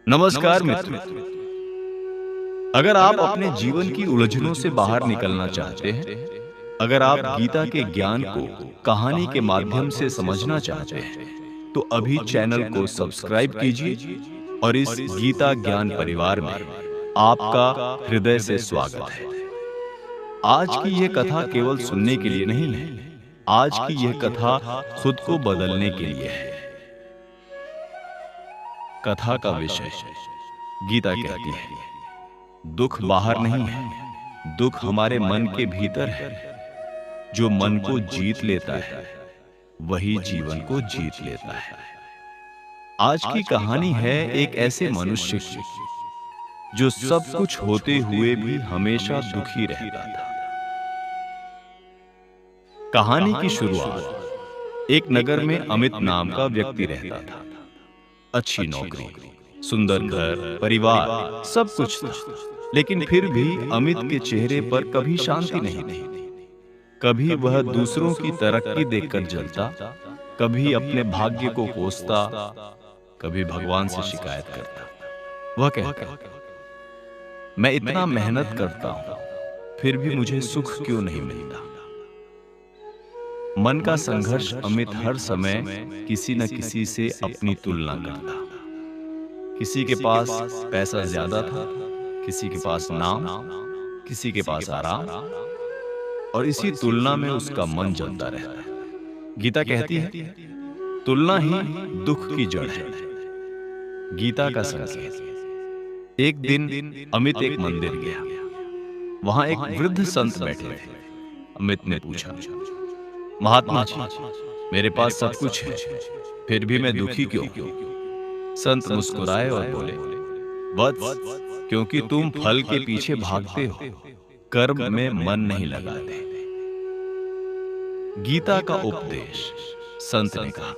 नमस्कार मित्रों। अगर आप अपने जीवन की उलझनों से बाहर निकलना चाहते हैं, अगर आप गीता के ज्ञान को कहानी के माध्यम से समझना चाहते हैं, तो अभी चैनल को सब्सक्राइब कीजिए और इस गीता ज्ञान परिवार में आपका हृदय से स्वागत है। आज की यह कथा केवल सुनने के लिए नहीं है, आज की यह कथा खुद को बदलने के लिए है। कथा का विषय गीता कहती है, दुख बाहर नहीं है, दुख हमारे मन के भीतर है। जो मन को जीत लेता है वही जीवन को जीत लेता है। आज की कहानी है एक ऐसे मनुष्य की जो सब कुछ होते हुए भी हमेशा दुखी रहता था। कहानी की शुरुआत एक नगर में अमित नाम का व्यक्ति रहता था। अच्छी नौकरी, सुंदर घर, परिवार, सब कुछ था, लेकिन फिर भी अमित के चेहरे पर कभी शांति नहीं थी। कभी वह दूसरों की तरक्की देखकर जलता, कभी अपने भाग्य को कोसता, कभी भगवान से शिकायत करता। वह कहता, मैं इतना मेहनत करता हूं, फिर भी मुझे सुख क्यों नहीं मिलता। मन का संघर्ष अमित हर समय किसी न किसी से अपनी तुलना करता। किसी के पास पैसा ज्यादा था, किसी के पास नाम, किसी के पास आराम, और इसी तुलना में उसका मन जलता रहता। गीता कहती है, तुलना ही दुख की जड़ है। गीता का संकेत। एक दिन अमित एक मंदिर गया। वहां एक वृद्ध संत बैठे थे। अमित ने पूछा, महात्मा जी, मेरे पास सब कुछ है, फिर भी मैं दुखी क्यों? संत मुस्कुराए और बोले, वत्स, क्योंकि तुम फल के पीछे भागते हो, कर्म में मन नहीं लगाते। गीता का उपदेश। संत ने कहा,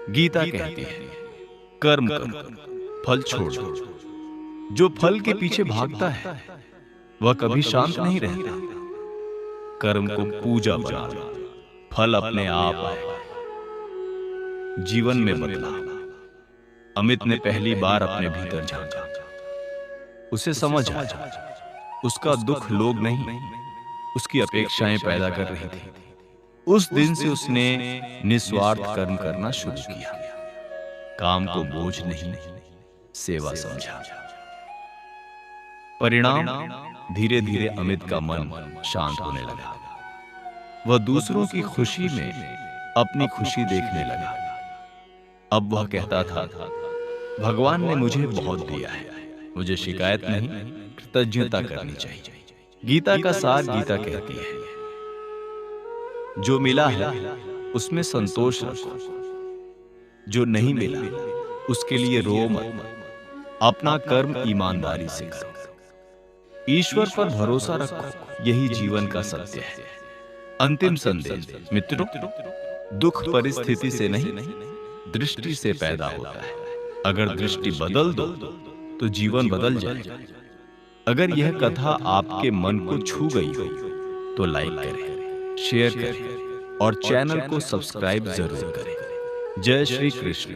गीता कहती है, कर्म करो, फल छोड़ दो। जो फल के पीछे भागता है वह कभी शांत नहीं रहता। कर्म को पूजा बना लो, फल अपने आप आए। जीवन में बदलाव। अमित ने पहली बार अपने भीतर झांका। उसे समझ आया, उसका दुख लोग नहीं, उसकी अपेक्षाएं पैदा कर रही थी। उस दिन से उसने निस्वार्थ कर्म करना शुरू किया। काम को बोझ नहीं, सेवा समझा। परिणाम, धीरे धीरे अमित का मन शांत होने लगा। वह दूसरों की खुशी में अपनी खुशी देखने लगा। अब वह कहता था, भगवान ने मुझे बहुत दिया है, मुझे शिकायत नहीं, कृतज्ञता करनी चाहिए। गीता का सार गीता कहती है, जो मिला है उसमें संतोष रखो, जो नहीं मिला उसके लिए रो मत। अपना कर्म ईमानदारी से करो, ईश्वर पर भरोसा रखो, यही जीवन का सत्य है। अंतिम संदेश मित्रों, दुख परिस्थिति से नहीं, दृष्टि से पैदा होता है। अगर दृष्टि बदल दो तो जीवन बदल जाए। अगर यह कथा आपके मन को छू गई हो तो लाइक करें, शेयर करें और चैनल को सब्सक्राइब जरूर करें। जय श्री कृष्ण।